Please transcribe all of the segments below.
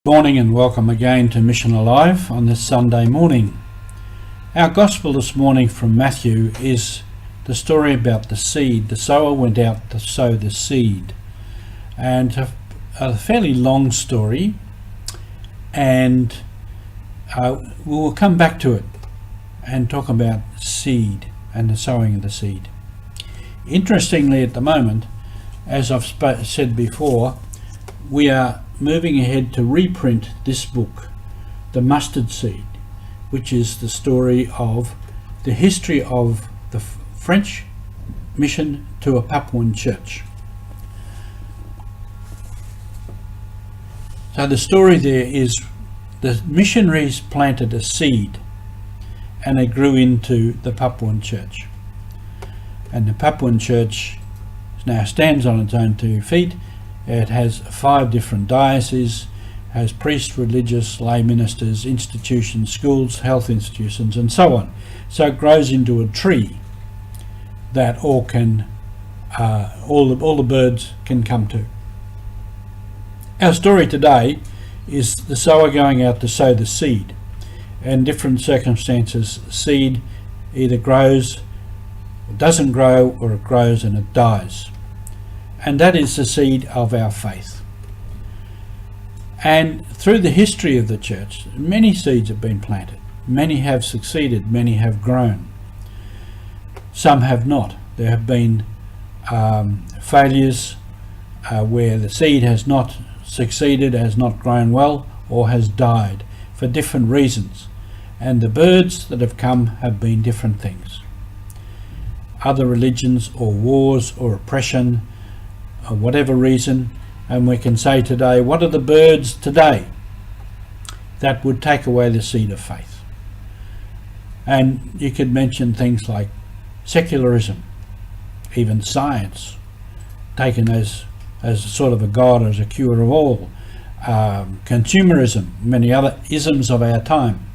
Morning and welcome again to Mission Alive on this Sunday morning. Our gospel this morning from Matthew is the story about the seed. The sower went out to sow the seed, and a fairly long story, and we will come back to it and talk about seed and the sowing of the seed. Interestingly, at the moment, as I've said before, we are moving ahead to reprint this book, The Mustard Seed, which is the story of the history of the French mission to a Papuan church. So the story there is the missionaries planted a seed and it grew into the Papuan church. And the Papuan church now stands on its own 2 feet. It has 5 different dioceses, has priests, religious, lay ministers, institutions, schools, health institutions, and so on. So it grows into a tree that all the birds can come to. Our story today is the sower going out to sow the seed. In different circumstances, seed either grows, it doesn't grow, or it grows and it dies. And that is the seed of our faith. And through the history of the church, many seeds have been planted. Many have succeeded, many have grown. Some have not. There have been failures where the seed has not succeeded, has not grown well, or has died for different reasons. And the birds that have come have been different things. Other religions, or wars, or oppression, or whatever reason. And we can say today, what are the birds today that would take away the seed of faith? And you could mention things like secularism, even science, taken as sort of a god, as a cure of all. Consumerism, many other isms of our time,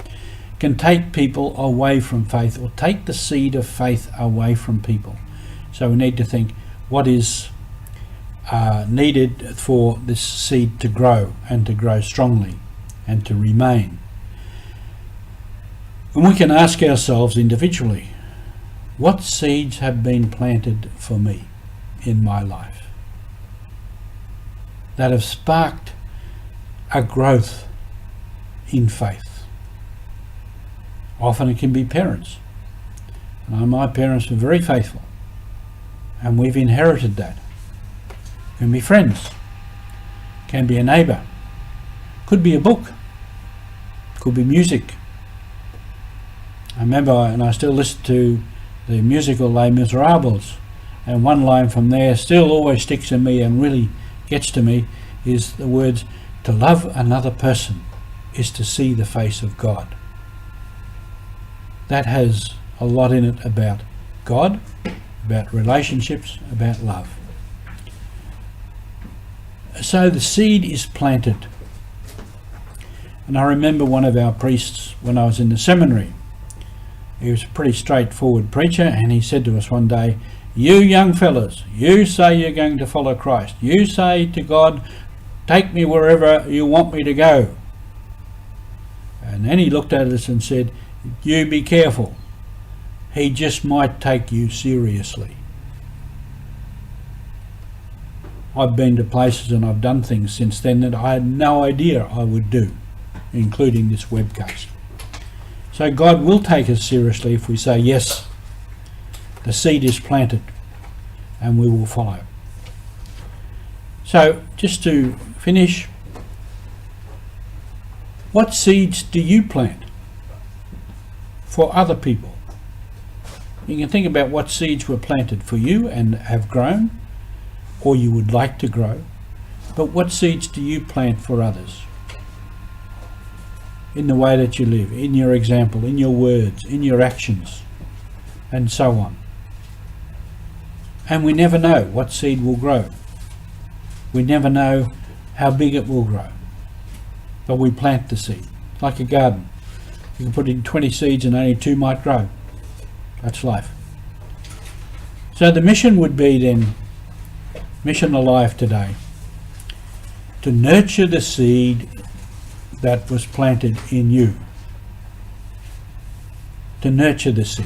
can take people away from faith, or take the seed of faith away from people. So we need to think, what is needed for this seed to grow, and to grow strongly, and to remain. And we can ask ourselves individually, what seeds have been planted for me in my life that have sparked a growth in faith? Often it can be parents. My parents were very faithful, and we've inherited that. Can be friends, can be a neighbour, could be a book, could be music. I remember, and I still listen to the musical Les Miserables, and one line from there still always sticks in me and really gets to me, is the words, "To love another person is to see the face of God." That has a lot in it about God, about relationships, about love. So the seed is planted. And I remember one of our priests when I was in the seminary. He was a pretty straightforward preacher, and he said to us one day, "You young fellas, you say you're going to follow Christ. You say to God, take me wherever you want me to go." And then he looked at us and said, "You be careful. He just might take you seriously." I've been to places and I've done things since then that I had no idea I would do, including this webcast. So God will take us seriously if we say, yes, the seed is planted, and we will follow. So just to finish, what seeds do you plant for other people? You can think about what seeds were planted for you and have grown, or you would like to grow, but what seeds do you plant for others? In the way that you live, in your example, in your words, in your actions, and so on. And we never know what seed will grow. We never know how big it will grow. But we plant the seed, like a garden. You can put in 20 seeds and only 2 might grow. That's life. So the mission would be then, Mission Alive today, to nurture the seed that was planted in you, to nurture the seed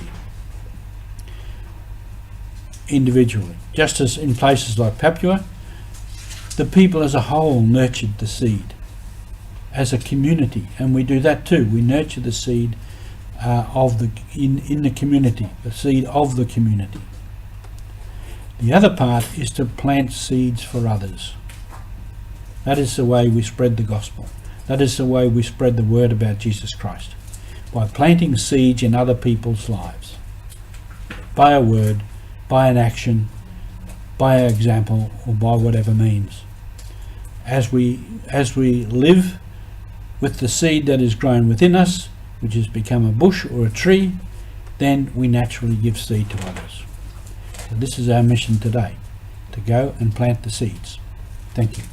individually. Just as in places like Papua, the people as a whole nurtured the seed as a community, and we do that too. We nurture the seed in the community, the seed of the community. The other part is to plant seeds for others. That is the way we spread the gospel. That is the way we spread the word about Jesus Christ, by planting seeds in other people's lives, by a word, by an action, by an example, or by whatever means. As we live with the seed that is grown within us, which has become a bush or a tree, then we naturally give seed to others. So this is our mission today, to go and plant the seeds. Thank you.